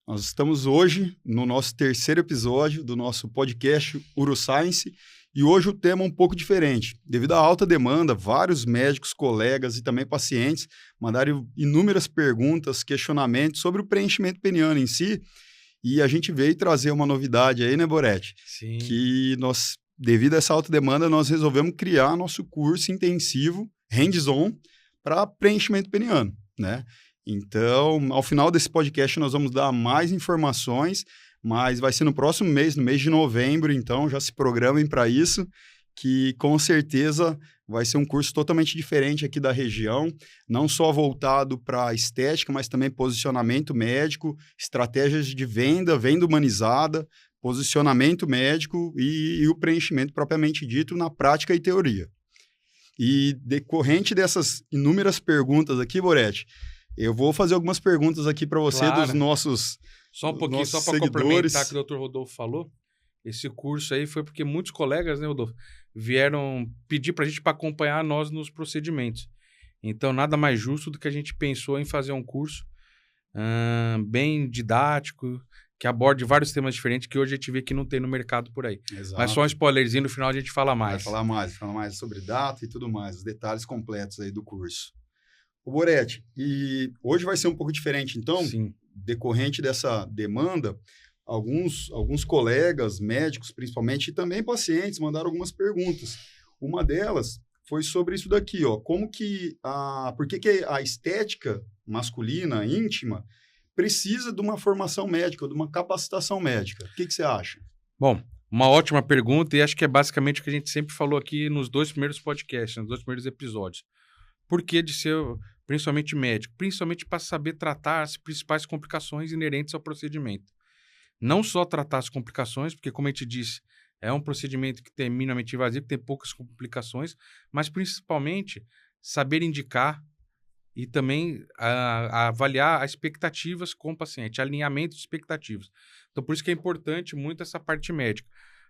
Nós estamos hoje no nosso terceiro episódio do nosso podcast Uroscience e hoje o tema é um pouco diferente. Devido à alta demanda, vários médicos, colegas e também pacientes mandaram inúmeras perguntas, questionamentos sobre o preenchimento peniano em si e a gente veio trazer uma novidade aí, né, Boretti? Sim. Que nós, devido a essa alta demanda, nós resolvemos criar nosso curso intensivo, hands-on, para preenchimento peniano, né? Então, ao final desse podcast, nós vamos dar mais informações, mas vai ser no próximo mês, no mês de novembro, então já se programem para isso, que com certeza vai ser um curso totalmente diferente aqui da região, não só voltado para estética, mas também posicionamento médico, estratégias de venda, venda humanizada, posicionamento médico e o preenchimento propriamente dito na prática e teoria. E decorrente dessas inúmeras perguntas aqui, Boretti, eu vou fazer algumas perguntas aqui para você dos nossos Só um pouquinho, só para complementar o que o Dr. Rodolfo falou. Esse curso aí foi porque muitos colegas, né, Rodolfo, vieram pedir para a gente para acompanhar nós nos procedimentos. Então, nada mais justo do que a gente pensou em fazer um curso bem didático, que aborde vários temas diferentes que hoje a gente vê que não tem no mercado por aí. Exato. Mas só um spoilerzinho, no final a gente fala mais. Vai falar mais sobre data e tudo mais, os detalhes completos aí do curso. O Boretti, e hoje vai ser um pouco diferente, então, Sim. Decorrente dessa demanda, alguns colegas, médicos principalmente, e também pacientes mandaram algumas perguntas. Uma delas foi sobre isso daqui, ó, por que a estética masculina, íntima, precisa de uma formação médica, de uma capacitação médica? O que você acha? Bom, uma ótima pergunta e acho que é basicamente o que a gente sempre falou aqui nos dois primeiros podcasts, nos dois primeiros episódios. Por que de ser principalmente médico? Principalmente para saber tratar as principais complicações inerentes ao procedimento. Não só tratar as complicações, porque como a gente disse, é um procedimento que tem minimamente invasivo, que tem poucas complicações, mas principalmente saber indicar e também avaliar as expectativas com o paciente, alinhamento de expectativas. Então, por isso que é importante muito essa parte médica.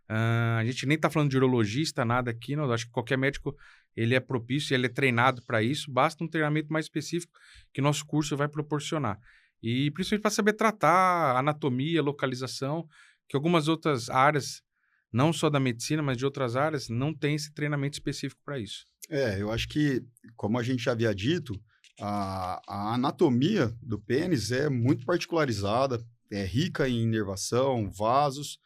A gente nem está falando de urologista, nada aqui, não. Acho que qualquer médico ele é propício, ele é treinado para isso, basta um treinamento mais específico que nosso curso vai proporcionar. E principalmente para saber tratar anatomia, localização, que algumas outras áreas, não só da medicina, mas de outras áreas, não tem esse treinamento específico para isso. Eu acho que, como a gente já havia dito, a anatomia do pênis é muito particularizada, é rica em inervação, vasos,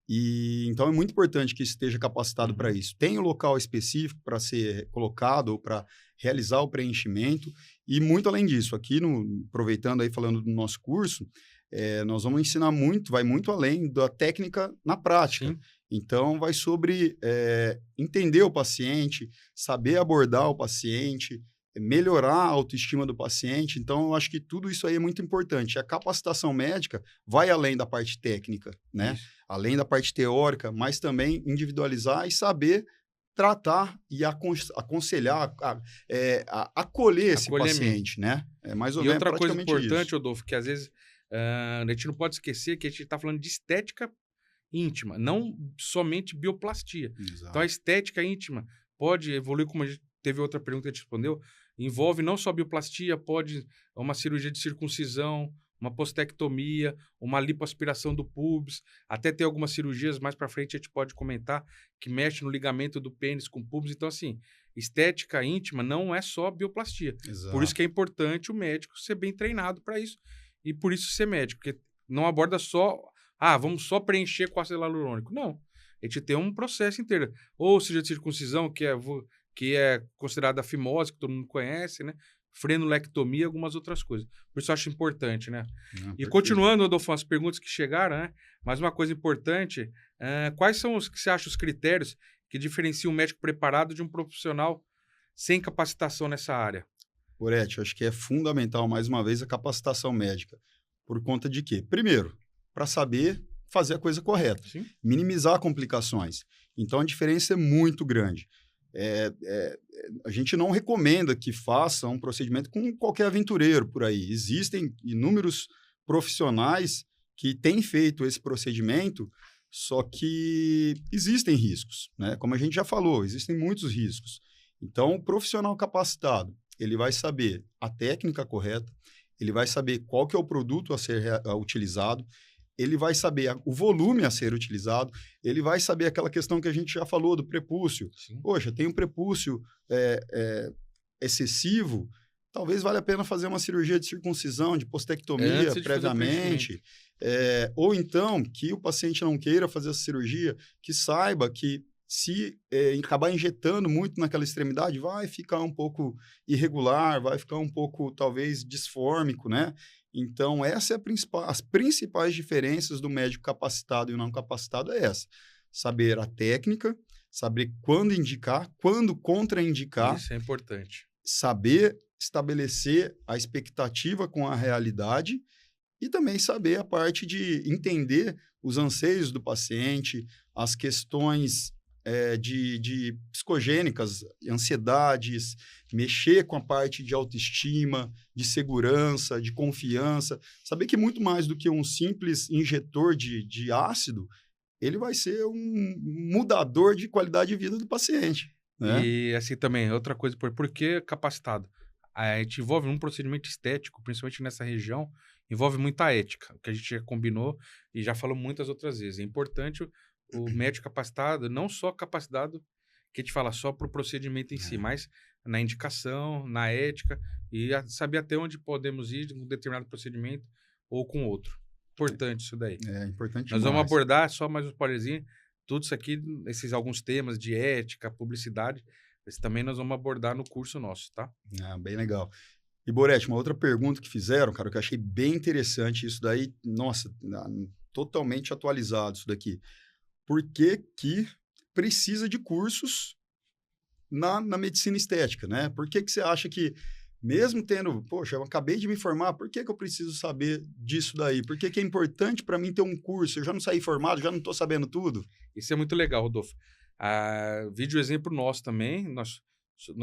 e então é muito importante que esteja capacitado para isso. Tem um local específico para ser colocado ou para realizar o preenchimento, e muito além disso, aqui, aproveitando aí, falando do nosso curso, nós vamos ensinar vai muito além da técnica na prática. Sim. Então, vai sobre entender o paciente, saber abordar o paciente, melhorar a autoestima do paciente. Então, eu acho que tudo isso aí é muito importante. A capacitação médica vai além da parte técnica, né? Isso. Além da parte teórica, mas também individualizar e saber tratar e aconselhar, acolher esse paciente, né? É mais ou menos outra coisa importante, isso. Rodolfo, que às vezes a gente não pode esquecer que a gente está falando de estética íntima, não somente bioplastia. Exato. Então, a estética íntima pode evoluir, como a gente teve outra pergunta que a gente respondeu, envolve não só bioplastia, pode uma cirurgia de circuncisão, uma postectomia, uma lipoaspiração do pubis, até ter algumas cirurgias mais para frente a gente pode comentar que mexe no ligamento do pênis com o pubis. Então, assim, estética íntima não é só bioplastia. Exato. Por isso que é importante o médico ser bem treinado para isso e por isso ser médico, porque não aborda só, vamos só preencher com ácido hialurônico. Não, a gente tem um processo inteiro. Ou cirurgia de circuncisão, que é considerada a fimose, que todo mundo conhece, né? Frenolectomia, algumas outras coisas. Por isso eu acho importante, né? E continuando, Rodolfo, as perguntas que chegaram, né? Mais uma coisa importante, quais são os que você acha os critérios que diferenciam um médico preparado de um profissional sem capacitação nessa área? Boretti, eu acho que é fundamental, mais uma vez, a capacitação médica. Por conta de quê? Primeiro, para saber fazer a coisa correta. Sim. Minimizar complicações. Então, a diferença é muito grande. A gente não recomenda que faça um procedimento com qualquer aventureiro por aí. Existem inúmeros profissionais que têm feito esse procedimento, só que existem riscos, né? Como a gente já falou, existem muitos riscos. Então, o profissional capacitado, ele vai saber a técnica correta, ele vai saber qual que é o produto a ser utilizado, ele vai saber o volume a ser utilizado, ele vai saber aquela questão que a gente já falou do prepúcio. Sim. Poxa, tem um prepúcio excessivo, talvez valha a pena fazer uma cirurgia de circuncisão, de postectomia previamente. Ou então, que o paciente não queira fazer essa cirurgia, que saiba que se acabar injetando muito naquela extremidade, vai ficar um pouco irregular, vai ficar um pouco, talvez, disfórmico, né? Então, essa é as principais diferenças do médico capacitado e o não capacitado é essa. Saber a técnica, saber quando indicar, quando contraindicar. Isso é importante. Saber estabelecer a expectativa com a realidade e também saber a parte de entender os anseios do paciente, as questões de psicogênicas, ansiedades, mexer com a parte de autoestima, de segurança, de confiança. Saber que muito mais do que um simples injetor de ácido, ele vai ser um mudador de qualidade de vida do paciente. Né? E assim também, outra coisa, por que capacitado? A gente envolve um procedimento estético, principalmente nessa região, envolve muita ética, o que a gente já combinou e já falou muitas outras vezes. É importante o médico capacitado, não só capacitado, que a gente fala só para o procedimento em si, mas na indicação, na ética e saber até onde podemos ir com um determinado procedimento ou com outro. Importante isso daí. É importante Nós demais. vamos abordar, só mais um spoilerzinho, tudo isso aqui, esses alguns temas de ética, publicidade, esse também nós vamos abordar no curso nosso, tá? Bem legal. E, Boretti, uma outra pergunta que fizeram, cara, que eu achei bem interessante, isso daí, nossa, totalmente atualizado isso daqui. Por que precisa de cursos na medicina estética, né? Por que você acha que, mesmo tendo, poxa, eu acabei de me formar, por que eu preciso saber disso daí? Por que é importante para mim ter um curso? Eu já não saí formado, já não estou sabendo tudo. Isso é muito legal, Rodolfo. Vídeo exemplo nosso também, nós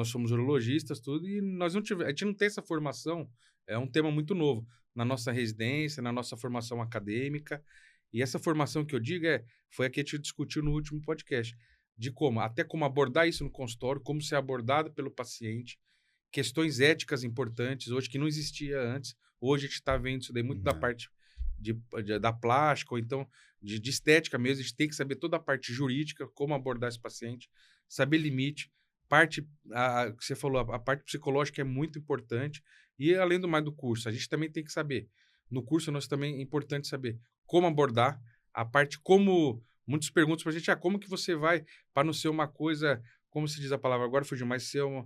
somos urologistas, tudo, e a gente não tem essa formação, é um tema muito novo na nossa residência, na nossa formação acadêmica, e essa formação que eu digo foi a que a gente discutiu no último podcast, de até como abordar isso no consultório, como ser abordado pelo paciente, questões éticas importantes, hoje que não existia antes, hoje a gente está vendo isso daí muito da parte da plástica, ou então de estética mesmo, a gente tem que saber toda a parte jurídica, como abordar esse paciente, saber limite, que você falou, a parte psicológica é muito importante, e além do mais do curso, a gente também tem que saber, no curso nós também é importante saber como abordar, a parte como, muitos perguntam pra gente, como que você vai para não ser uma coisa, como se diz a palavra agora, fugiu mais, ser uma,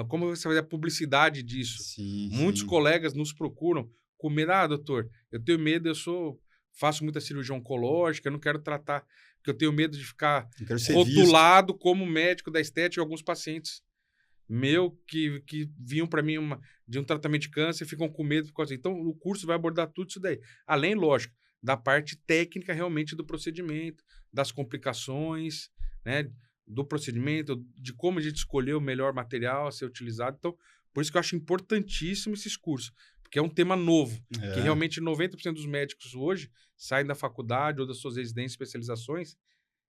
como você vai fazer a publicidade disso? Sim, Muitos colegas nos procuram com medo, doutor, eu tenho medo, faço muita cirurgia oncológica, eu não quero tratar, porque eu tenho medo de ficar rotulado como médico da estética, e alguns pacientes que vinham para mim de um tratamento de câncer ficam com medo. Então, o curso vai abordar tudo isso daí. Além, lógico, da parte técnica realmente do procedimento, das complicações, né, do procedimento, de como a gente escolheu o melhor material a ser utilizado. Então, por isso que eu acho importantíssimo esses cursos, porque é um tema novo, que realmente 90% dos médicos hoje saem da faculdade ou das suas residências e especializações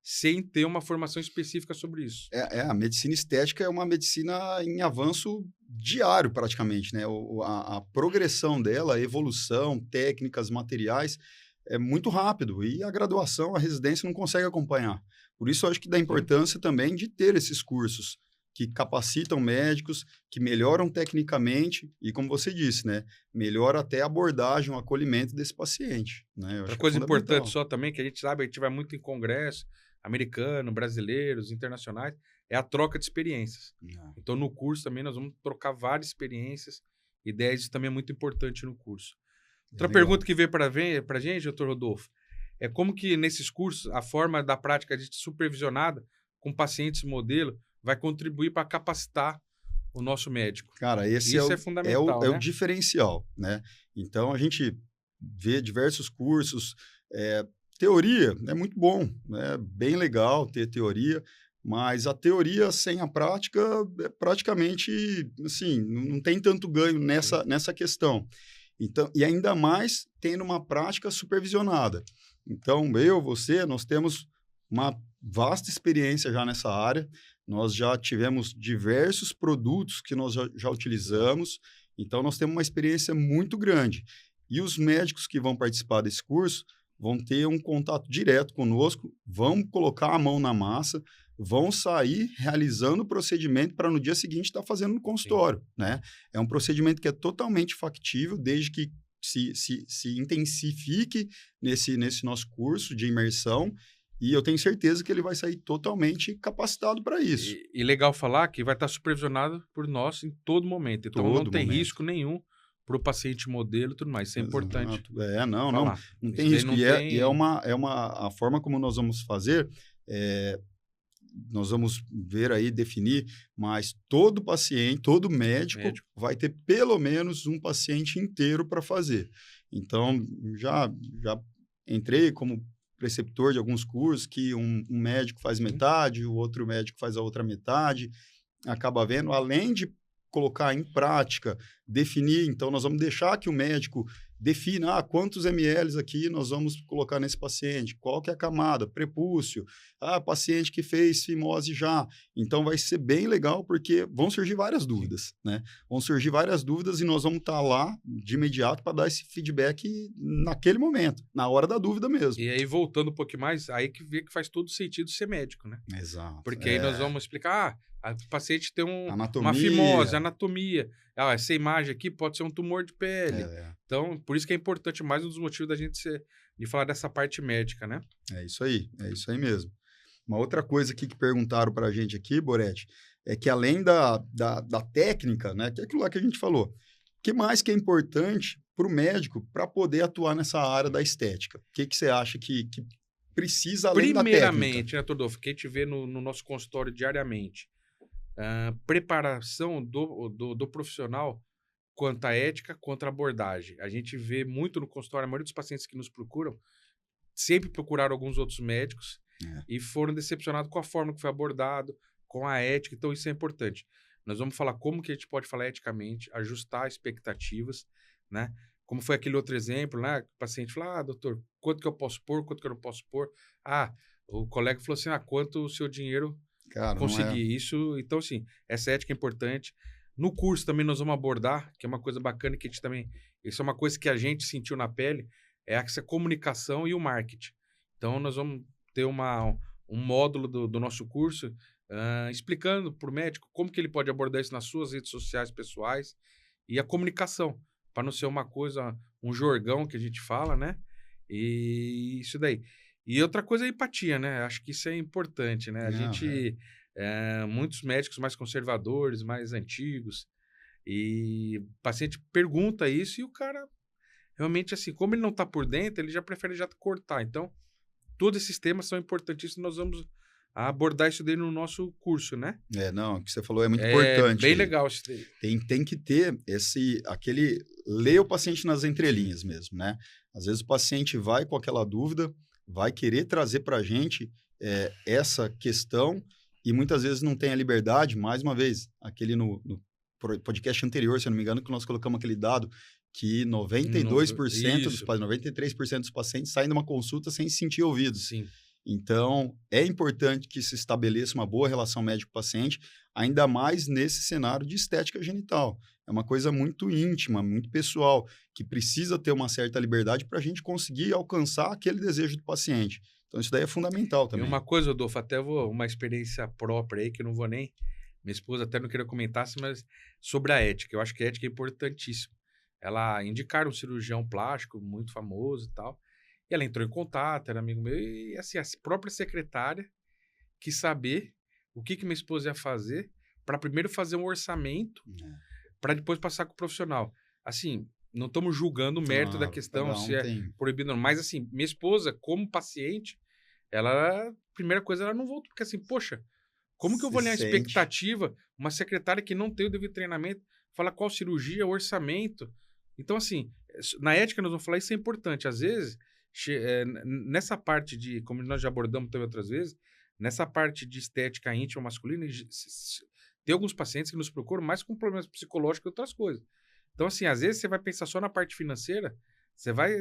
sem ter uma formação específica sobre isso. A medicina estética é uma medicina em avanço diário, praticamente, né? A progressão dela, a evolução, técnicas, materiais, é muito rápido. E a graduação, a residência não consegue acompanhar. Por isso, eu acho que dá importância também de ter esses cursos que capacitam médicos, que melhoram tecnicamente e, como você disse, né? Melhora até a abordagem, o acolhimento desse paciente. Né? Outra coisa importante só também, que a gente sabe, a gente vai muito em congresso, americano, brasileiros, internacionais, é a troca de experiências. Então, no curso também nós vamos trocar várias experiências, ideias, isso também é muito importante no curso. Outra pergunta que veio para a gente, doutor Rodolfo, é como que nesses cursos, a forma da prática de supervisionada com pacientes modelo vai contribuir para capacitar o nosso médico. Cara, isso é fundamental, é o diferencial, né? Então, a gente vê diversos cursos, teoria é muito bom, né? Bem legal ter teoria, mas a teoria sem a prática é praticamente, assim, não tem tanto ganho nessa questão. Então, e ainda mais tendo uma prática supervisionada. Então, você, nós temos uma vasta experiência já nessa área, nós já tivemos diversos produtos que nós já utilizamos, Então, nós temos uma experiência muito grande. E os médicos que vão participar desse curso vão ter um contato direto conosco, vão colocar a mão na massa, vão sair realizando o procedimento para no dia seguinte estar fazendo no consultório, né? É um procedimento que é totalmente factível, desde que se intensifique nesse nosso curso de imersão, e eu tenho certeza que ele vai sair totalmente capacitado para isso. E legal falar que vai estar supervisionado por nós em todo momento. Então, não tem risco nenhum para o paciente modelo e tudo mais. Isso é importante. Não tem risco. A forma como nós vamos fazer, nós vamos ver aí, definir, mas todo paciente, todo médico vai ter pelo menos um paciente inteiro para fazer. Então, já entrei como preceptor de alguns cursos que um médico faz metade, o outro médico faz a outra metade, acaba vendo, além de colocar em prática, definir, então nós vamos deixar que o médico defina quantos ml aqui nós vamos colocar nesse paciente, qual que é a camada, prepúcio, paciente que fez fimose já. Então vai ser bem legal porque vão surgir várias dúvidas, né? Vão surgir várias dúvidas e nós vamos estar lá de imediato para dar esse feedback naquele momento, na hora da dúvida mesmo. E aí, voltando um pouquinho mais, aí que vê que faz todo sentido ser médico, né? Exato. Porque aí nós vamos explicar, o paciente tem uma fimose, anatomia. Essa imagem aqui pode ser um tumor de pele. Então, por isso que é importante, mais um dos motivos da gente de falar dessa parte médica, né? É isso aí mesmo. Uma outra coisa aqui que perguntaram para a gente aqui, Boretti, é que além da técnica, né, que é aquilo lá que a gente falou, o que mais que é importante para o médico para poder atuar nessa área da estética? O que você acha que precisa além da técnica? Primeiramente, né, Todolfo, que a gente vê no nosso consultório diariamente, preparação do profissional quanto à ética, quanto à abordagem. A gente vê muito no consultório, a maioria dos pacientes que nos procuram sempre procuraram alguns outros médicos e foram decepcionados com a forma que foi abordado, com a ética. Então, isso é importante. Nós vamos falar como que a gente pode falar eticamente, ajustar expectativas, né? Como foi aquele outro exemplo, né? O paciente fala, doutor, quanto que eu posso pôr, quanto que eu não posso pôr? O colega falou assim, quanto o seu dinheiro conseguir. Isso, então, assim, essa ética é importante. No curso também nós vamos abordar, que é uma coisa bacana que a gente também... Isso é uma coisa que a gente sentiu na pele, é essa comunicação e o marketing. Então, nós vamos ter um módulo do nosso curso explicando para o médico como que ele pode abordar isso nas suas redes sociais pessoais e a comunicação, para não ser uma coisa, um jargão que a gente fala, né? E isso daí. E outra coisa é a empatia, né? Acho que isso é importante, né? Muitos médicos mais conservadores, mais antigos, e o paciente pergunta isso e o cara realmente, assim, como ele não está por dentro, ele já prefere já cortar. Então, todos esses temas são importantíssimos, nós vamos abordar isso daí no nosso curso, né? O que você falou é muito importante. Bem legal isso daí. Tem que ter ler o paciente nas entrelinhas mesmo, né? Às vezes o paciente vai com aquela dúvida, vai querer trazer para a gente essa questão e muitas vezes não tem a liberdade. Mais uma vez, aquele no podcast anterior, se eu não me engano, que nós colocamos aquele dado que 93% dos pacientes saem de uma consulta sem se sentir ouvidos. Sim. Então, é importante que se estabeleça uma boa relação médico-paciente, ainda mais nesse cenário de estética genital. É uma coisa muito íntima, muito pessoal, que precisa ter uma certa liberdade para a gente conseguir alcançar aquele desejo do paciente. Então, isso daí é fundamental também. E uma coisa, Rodolfo, até uma experiência própria aí, que eu não vou nem... Minha esposa até não queria comentar, mas sobre a ética. Eu acho que a ética é importantíssima. Ela indicaram um cirurgião plástico muito famoso e tal. E ela entrou em contato, era amigo meu, e assim, a própria secretária quis saber o que minha esposa ia fazer para primeiro fazer um orçamento para depois passar com o profissional. Assim, não estamos julgando o mérito da questão, se é proibido ou não. Mas assim, minha esposa, como paciente, a primeira coisa, ela não voltou, porque assim, poxa, como que eu vou ler a expectativa, uma secretária que não tem o devido treinamento, fala qual cirurgia, orçamento. Então, assim, na ética nós vamos falar, isso é importante. Às vezes, nessa parte de, como nós já abordamos também outras vezes, nessa parte de estética íntima masculina, tem alguns pacientes que nos procuram mais com problemas psicológicos que outras coisas. Então, assim, às vezes você vai pensar só na parte financeira, você vai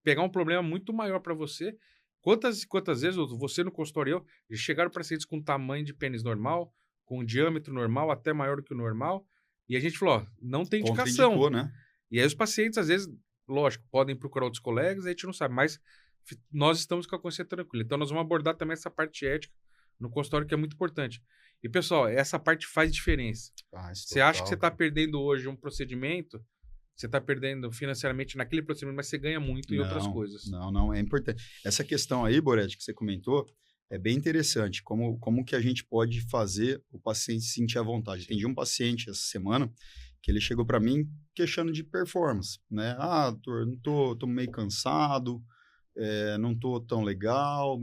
pegar um problema muito maior para você. Quantas vezes você no consultório chegaram pacientes com tamanho de pênis normal, com diâmetro normal, até maior do que o normal, E a gente falou, ó, não tem indicação. Contraindicou, né? E aí os pacientes, às vezes, lógico, podem procurar outros colegas, a gente não sabe, mas nós estamos com a consciência tranquila. Então, nós vamos abordar também essa parte ética no consultório, que é muito importante. E, pessoal, essa parte faz diferença. Você acha que você está perdendo hoje um procedimento, você está perdendo financeiramente naquele procedimento, mas você ganha muito em outras coisas. Não, é importante. Essa questão aí, Boretti, que você comentou, é bem interessante. Como que a gente pode fazer o paciente se sentir à vontade? Atendi um paciente essa semana que ele chegou para mim queixando de performance, né? Doutor, tô meio cansado, não tô tão legal,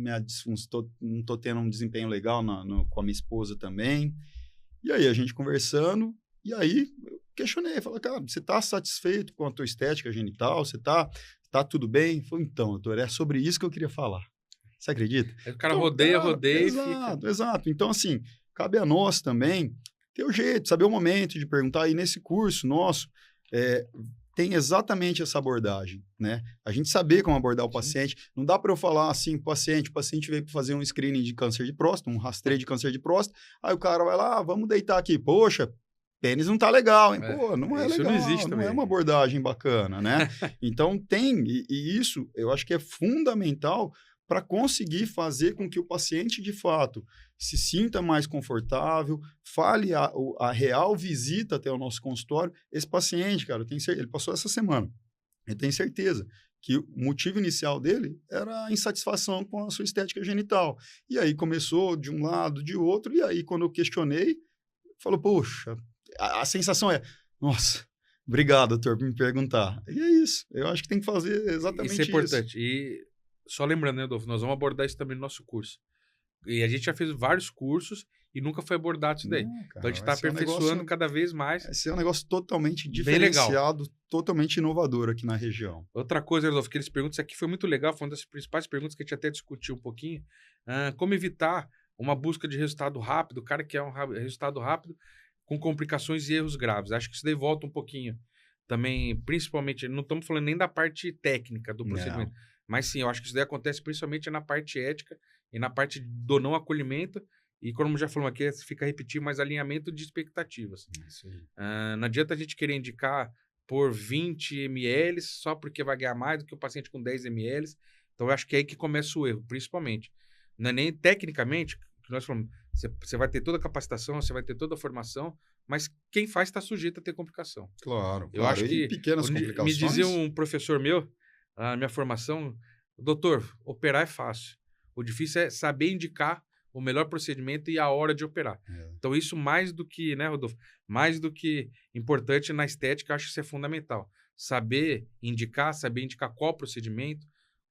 não tô tendo um desempenho legal com a minha esposa também. E aí, a gente conversando, e aí eu questionei, falei, cara, você tá satisfeito com a tua estética genital? Você tá tudo bem? Falei, então, doutor, é sobre isso que eu queria falar. Você acredita? Aí o cara então, rodeia. Exato. Então, assim, cabe a nós também ter o jeito, saber o momento de perguntar. E nesse curso nosso, tem exatamente essa abordagem, né? A gente saber como abordar o paciente. Não dá para eu falar assim, o paciente veio para fazer um screening de câncer de próstata, um rastreio de câncer de próstata, aí o cara vai lá, vamos deitar aqui. Poxa, pênis não tá legal, hein? Pô, não é legal, não existe não também. É uma abordagem bacana, né? Então e isso eu acho que é fundamental para conseguir fazer com que o paciente, de fato, se sinta mais confortável, fale a real visita até o nosso consultório. Esse paciente, cara, ele passou essa semana. Eu tenho certeza que o motivo inicial dele era a insatisfação com a sua estética genital. E aí começou de um lado, de outro, e aí quando eu questionei, falou, poxa, a sensação é, nossa, obrigado, doutor, por me perguntar. E é isso, eu acho que tem que fazer exatamente isso. Isso é importante. E só lembrando, né, Adolfo, nós vamos abordar isso também no nosso curso. E a gente já fez vários cursos e nunca foi abordado isso daí. Cara, então a gente está aperfeiçoando cada vez mais. Esse é um negócio totalmente diferenciado, totalmente inovador aqui na região. Outra coisa, Adolfo, que eles perguntam, isso aqui foi muito legal, foi uma das principais perguntas que a gente até discutiu um pouquinho. Como evitar uma busca de resultado rápido, o cara quer um resultado rápido com complicações e erros graves. Acho que isso daí volta um pouquinho também, principalmente, não estamos falando nem da parte técnica do procedimento. Não. Mas sim, eu acho que isso daí acontece principalmente na parte ética e na parte do não acolhimento. E como já falamos aqui, fica repetindo, mas alinhamento de expectativas. Isso aí. Não adianta a gente querer indicar por 20 ml só porque vai ganhar mais do que o paciente com 10 ml. Então, eu acho que é aí que começa o erro, principalmente. Não é nem tecnicamente, que nós falamos, você vai ter toda a capacitação, você vai ter toda a formação, mas quem faz está sujeito a ter complicação. Claro. Eu acho que pequenas complicações. Me dizia um professor meu, na minha formação, doutor, operar é fácil. O difícil é saber indicar o melhor procedimento e a hora de operar. Então, isso mais do que, né, Rodolfo? Mais do que importante na estética, eu acho que isso é fundamental. Saber indicar qual procedimento,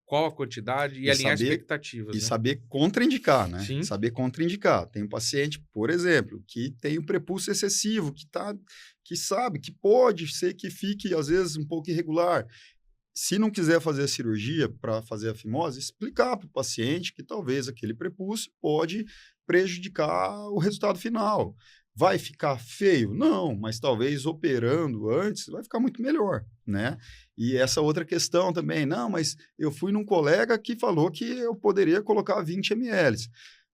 qual a quantidade e alinhar expectativas. E saber contraindicar, né? Sim. Saber contraindicar. Tem um paciente, por exemplo, que tem um prepúcio excessivo, que sabe que pode ser que fique, às vezes, um pouco irregular. Se não quiser fazer a cirurgia para fazer a fimose, explicar para o paciente que talvez aquele prepúcio pode prejudicar o resultado final. Vai ficar feio? Não, mas talvez operando antes vai ficar muito melhor, né? E essa outra questão também, não, mas eu fui num colega que falou que eu poderia colocar 20 ml.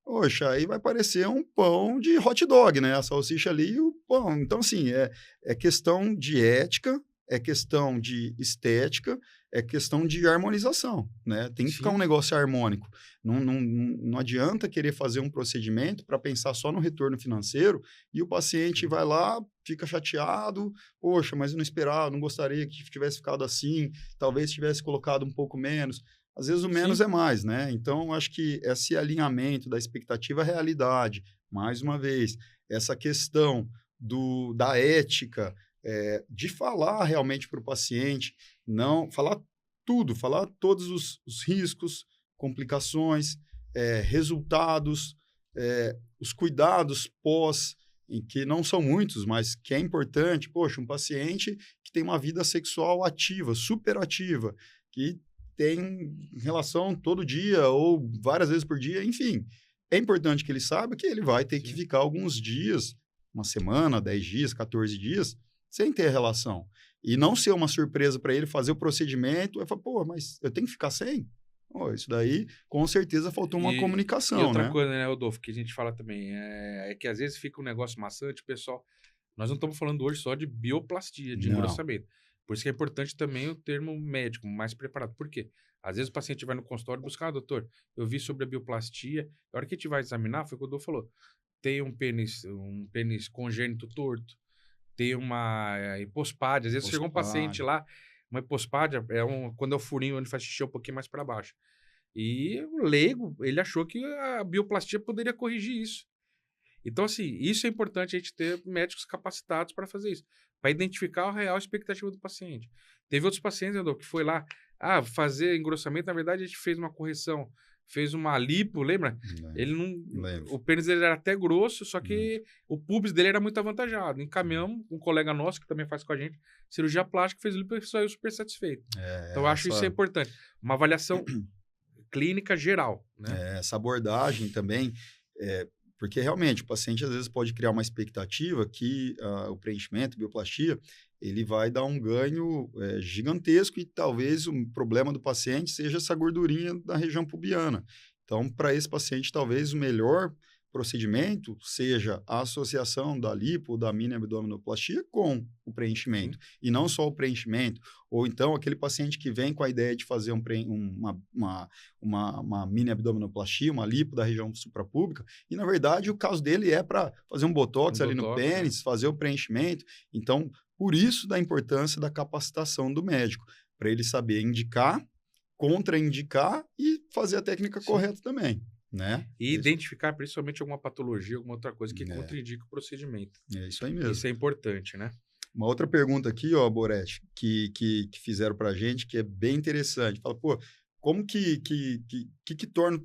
Poxa, aí vai parecer um pão de hot dog, né? A salsicha ali e o pão. Então, assim, é questão de ética, é questão de estética, é questão de harmonização, né? Tem que ficar um negócio harmônico. Não adianta querer fazer um procedimento para pensar só no retorno financeiro e o paciente vai lá, fica chateado, poxa, mas eu não esperava, não gostaria que tivesse ficado assim, talvez tivesse colocado um pouco menos. Às vezes o menos é mais, né? Então, acho que esse alinhamento da expectativa à realidade, mais uma vez, essa questão da ética, de falar realmente para o paciente, não falar tudo, falar todos os riscos, complicações, resultados, os cuidados pós, em que não são muitos, mas que é importante. Poxa, um paciente que tem uma vida sexual ativa, super ativa, que tem relação todo dia ou várias vezes por dia, enfim. É importante que ele saiba que ele vai ter que ficar alguns dias, uma semana, 10 dias, 14 dias, sem ter relação. E não ser uma surpresa para ele fazer o procedimento, falar, pô, mas eu tenho que ficar sem? Oh, isso daí, com certeza, faltou uma comunicação, e outra né? coisa, né, Rodolfo, que a gente fala também, é que às vezes fica um negócio maçante, o pessoal Nós não estamos falando hoje só de bioplastia, de Não. engrossamento. Por isso que é importante também o termo médico, mais preparado. Por quê? Às vezes o paciente vai no consultório buscar, doutor, eu vi sobre a bioplastia, a hora que a gente vai examinar, foi o que o doutor falou, tem um pênis congênito torto, tem uma hipospádia, às vezes chegou um paciente lá, uma hipospádia, quando é o furinho onde faz xixi um pouquinho mais para baixo. E o leigo, ele achou que a bioplastia poderia corrigir isso. Então, assim, isso é importante a gente ter médicos capacitados para fazer isso, para identificar a real expectativa do paciente. Teve outros pacientes, Edu, que foi lá, fazer engrossamento, na verdade a gente fez uma correção, fez uma lipo, lembra? Ele não... Lembro. O pênis dele era até grosso, só que o pubis dele era muito avantajado. Encaminhamos um colega nosso, que também faz com a gente, cirurgia plástica, fez lipo e saiu super satisfeito. Então, eu acho isso é importante. Uma avaliação clínica geral, né? Essa abordagem também, porque realmente o paciente às vezes pode criar uma expectativa que o preenchimento, bioplastia, ele vai dar um ganho gigantesco e talvez o problema do paciente seja essa gordurinha da região pubiana. Então, para esse paciente, talvez o melhor procedimento seja a associação da lipo, da mini abdominoplastia com o preenchimento. E não só o preenchimento. Ou então, aquele paciente que vem com a ideia de fazer uma mini abdominoplastia, uma lipo da região suprapúbica, e, na verdade, o caso dele é para fazer um botox ali no pênis, fazer o preenchimento. Então, por isso da importância da capacitação do médico, para ele saber indicar, contraindicar e fazer a técnica correta também. Né? E identificar principalmente alguma patologia, alguma outra coisa que contraindica o procedimento. É isso aí mesmo. Isso é importante, né? Uma outra pergunta aqui, Boretti, que fizeram para a gente, que é bem interessante. Fala, pô, como que torna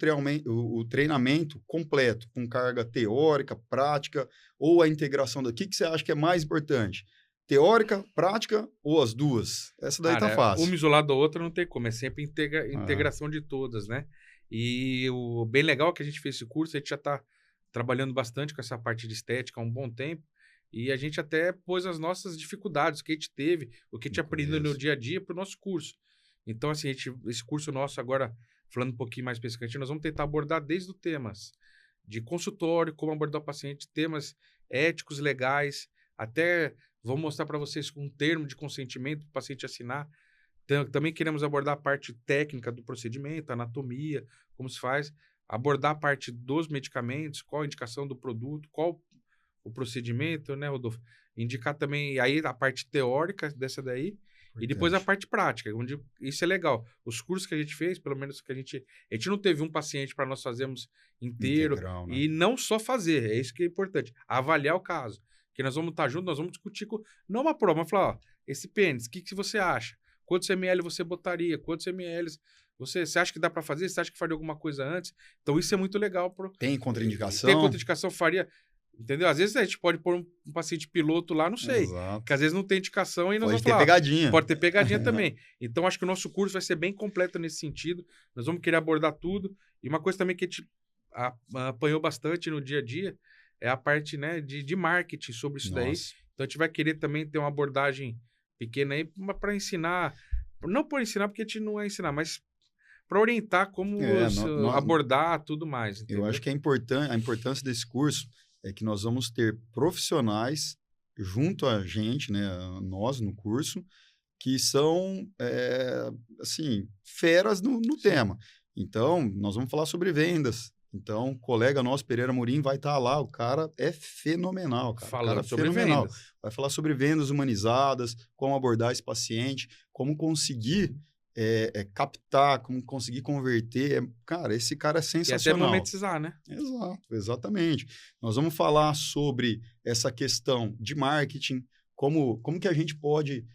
o treinamento completo, com carga teórica, prática, ou a integração o que você acha que é mais importante? Teórica, prática ou as duas? Essa daí tá fácil. Uma isolada da outra não tem como, é sempre integração de todas, né? E o bem legal que a gente fez esse curso, a gente já está trabalhando bastante com essa parte de estética há um bom tempo, e a gente até pôs as nossas dificuldades, o que a gente teve, o que a gente aprendeu no dia a dia para o nosso curso. Então, assim, esse curso nosso agora, falando um pouquinho mais especificamente, nós vamos tentar abordar desde os temas de consultório, como abordar o paciente, temas éticos, legais, até vamos mostrar para vocês um termo de consentimento para o paciente assinar. Também queremos abordar a parte técnica do procedimento, anatomia, como se faz, abordar a parte dos medicamentos, qual a indicação do produto, qual o procedimento, né, Rodolfo? Indicar também aí a parte teórica dessa daí, e depois a parte prática, onde isso é legal. Os cursos que a gente fez, pelo menos que a gente não teve um paciente para nós fazermos inteiro, integral, né? E não só fazer, é isso que é importante, avaliar o caso. Que nós vamos estar juntos, nós vamos discutir, não uma prova, mas falar, esse pênis, o que você acha? Quantos ml você botaria? Quantos ml você acha que dá para fazer? Você acha que faria alguma coisa antes? Então, isso é muito legal. Tem contraindicação? Tem contraindicação, faria. Entendeu? Às vezes a gente pode pôr um paciente piloto lá, não sei. Exato. Porque às vezes não tem indicação e nós pode vamos falar. Pode ter pegadinha. Pode ter pegadinha também. Então, acho que o nosso curso vai ser bem completo nesse sentido. Nós vamos querer abordar tudo. E uma coisa também que a gente apanhou bastante no dia a dia é a parte, né, de marketing sobre isso daí. Então, a gente vai querer também ter uma abordagem pequena aí para ensinar. Não por ensinar, porque a gente não é ensinar, mas para orientar como abordar tudo mais. Entendeu? Eu acho que a importância desse curso é que nós vamos ter profissionais junto a gente, né, nós no curso, que são, assim, feras no tema. Então, nós vamos falar sobre vendas. Então, o colega nosso, Pereira Murim, vai estar lá. O cara é fenomenal, cara. Falando sobre fenomenal. Vendas. Vai falar sobre vendas humanizadas, como abordar esse paciente, como conseguir captar, como conseguir converter. Cara, esse cara é sensacional. E até monetizar, né? Exato, exatamente. Nós vamos falar sobre essa questão de marketing, como que a gente pode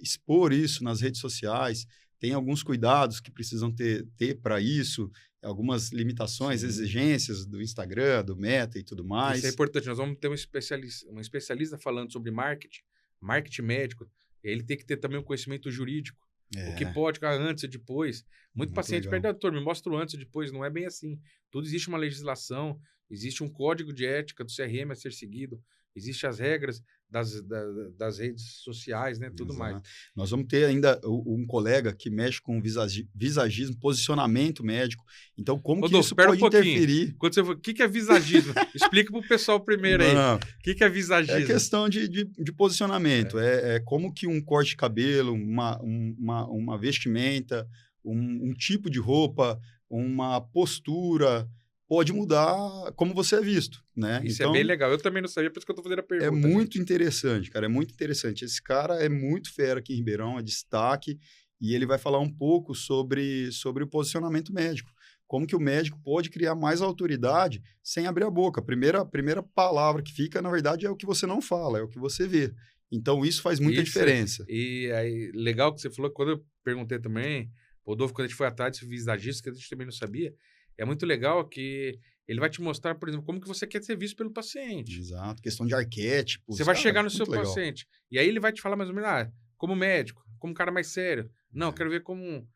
expor isso nas redes sociais. Tem alguns cuidados que precisam ter para isso, algumas limitações, exigências do Instagram, do Meta e tudo mais. Isso é importante. Nós vamos ter um especialista falando sobre marketing médico. Ele tem que ter também um conhecimento jurídico. O que pode, antes e depois. Muito paciente pede, doutor, me mostra o antes e depois. Não é bem assim. Tudo existe uma legislação, existe um código de ética do CRM a ser seguido, existem as regras das redes sociais, né? Tudo mais. Nós vamos ter ainda um colega que mexe com visagismo, posicionamento médico. Então, como que isso pode interferir? Quando você for, o que é visagismo? Explica para o pessoal primeiro aí. O que é visagismo? É questão de posicionamento. É como que um corte de cabelo, uma vestimenta, um tipo de roupa, uma postura pode mudar como você é visto, né? Isso então, é bem legal. Eu também não sabia, por isso que eu estou fazendo a pergunta. É muito interessante, cara. É muito interessante. Esse cara é muito fera aqui em Ribeirão, é destaque, e ele vai falar um pouco sobre o posicionamento médico. Como que o médico pode criar mais autoridade sem abrir a boca. A primeira palavra que fica, na verdade, é o que você não fala, é o que você vê. Então, isso faz muita diferença. E aí, legal que você falou, quando eu perguntei também, Rodolfo, quando a gente foi atrás desse visagista, que a gente também não sabia, é muito legal que ele vai te mostrar, por exemplo, como que você quer ser visto pelo paciente. Exato, questão de arquétipos. Você vai chegar no seu paciente, e aí ele vai te falar mais ou menos, como médico, como um cara mais sério. Não, eu quero ver como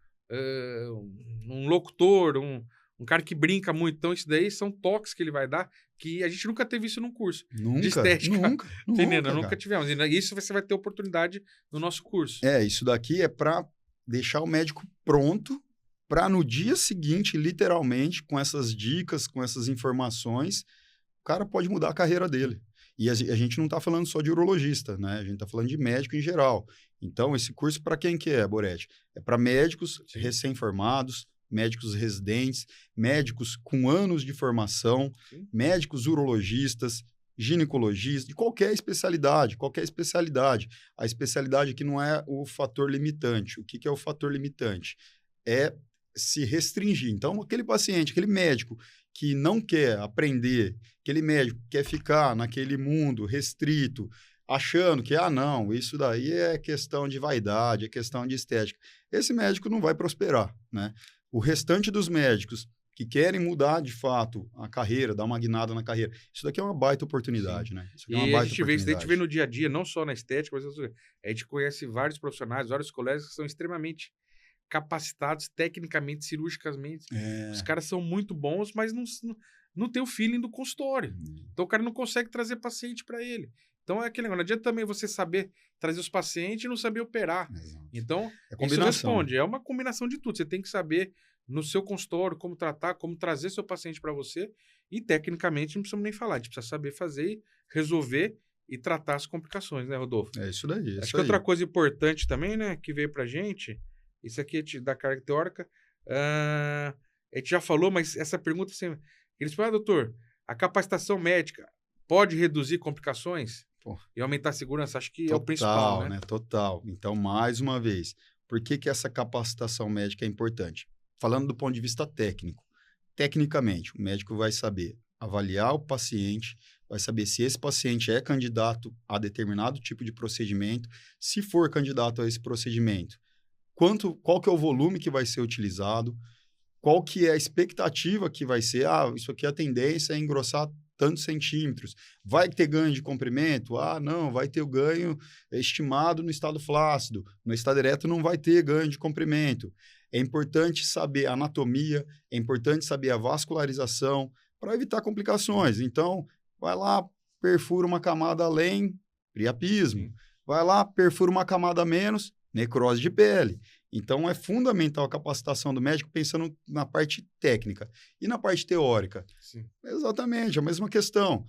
um locutor, um cara que brinca muito. Então, isso daí são toques que ele vai dar, que a gente nunca teve isso num curso de estética. Entendeu? Nunca tivemos. E isso você vai ter oportunidade no nosso curso. Isso daqui é para deixar o médico pronto para no dia seguinte, literalmente, com essas dicas, com essas informações, o cara pode mudar a carreira dele. E a gente não está falando só de urologista, né? A gente está falando de médico em geral. Então, esse curso para quem que é, Boretti? É para médicos recém-formados, médicos residentes, médicos com anos de formação, médicos urologistas, ginecologistas, de qualquer especialidade. A especialidade aqui não é o fator limitante. O que é o fator limitante? É se restringir. Então, aquele paciente, aquele médico que não quer aprender, aquele médico que quer ficar naquele mundo restrito, achando que, não, isso daí é questão de vaidade, é questão de estética. Esse médico não vai prosperar, né? O restante dos médicos que querem mudar, de fato, a carreira, dar uma guinada na carreira, isso daqui é uma baita oportunidade, né? Isso aqui é uma baita oportunidade. Isso a gente vê no dia a dia, não só na estética, mas a gente conhece vários profissionais, vários colegas que são extremamente capacitados tecnicamente, cirurgicamente. Os caras são muito bons, mas não tem o feeling do consultório. Então, o cara não consegue trazer paciente para ele. Então, é aquele negócio. Não adianta também você saber trazer os pacientes e não saber operar. Exato. Então, isso responde. É uma combinação de tudo. Você tem que saber, no seu consultório, como tratar, como trazer seu paciente para você. E, tecnicamente, não precisamos nem falar. A gente precisa saber fazer, resolver e tratar as complicações, né, Rodolfo? É isso daí. Acho que outra coisa importante também, né, que veio para gente... Isso aqui é da carga teórica. A gente já falou, mas essa pergunta... Assim, eles falam, doutor, a capacitação médica pode reduzir complicações e aumentar a segurança? Acho que é o principal, né? Total. Então, mais uma vez, por que essa capacitação médica é importante? Falando do ponto de vista técnico. Tecnicamente, o médico vai saber avaliar o paciente, vai saber se esse paciente é candidato a determinado tipo de procedimento. Se for candidato a esse procedimento, qual que é o volume que vai ser utilizado, qual que é a expectativa que vai ser, isso aqui a tendência é engrossar tantos centímetros, vai ter ganho de comprimento? Não, vai ter o ganho estimado no estado flácido, no estado ereto não vai ter ganho de comprimento. É importante saber a anatomia, é importante saber a vascularização para evitar complicações. Então, vai lá, perfura uma camada além, priapismo. Vai lá, perfura uma camada a menos, necrose de pele. Então, é fundamental a capacitação do médico pensando na parte técnica. E na parte teórica? Sim. Exatamente, a mesma questão.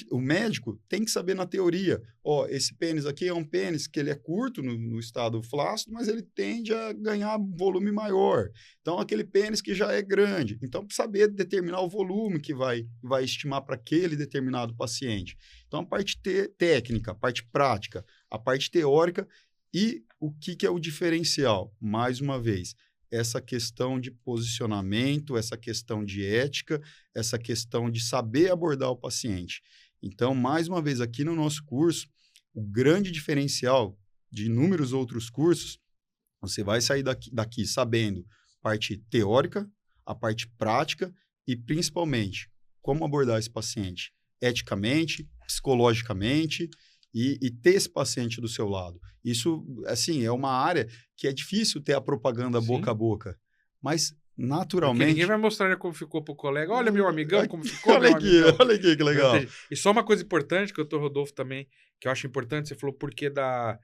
O médico tem que saber na teoria, esse pênis aqui é um pênis que ele é curto no estado flácido, mas ele tende a ganhar volume maior. Então, aquele pênis que já é grande. Então, saber determinar o volume que vai estimar para aquele determinado paciente. Então, a parte técnica, a parte prática, a parte teórica. E o que é o diferencial? Mais uma vez, essa questão de posicionamento, essa questão de ética, essa questão de saber abordar o paciente. Então, mais uma vez, aqui no nosso curso, o grande diferencial de inúmeros outros cursos, você vai sair daqui sabendo a parte teórica, a parte prática e, principalmente, como abordar esse paciente eticamente, psicologicamente, e ter esse paciente do seu lado. Isso, assim, é uma área que é difícil ter a propaganda boca a boca, mas naturalmente... Porque ninguém vai mostrar, né, como ficou pro colega. Olha, meu amigão, como ficou, olha meu aqui, amigão. olha aqui, que legal. E só uma coisa importante, que o Dr. Rodolfo também, que eu acho importante, você falou por que da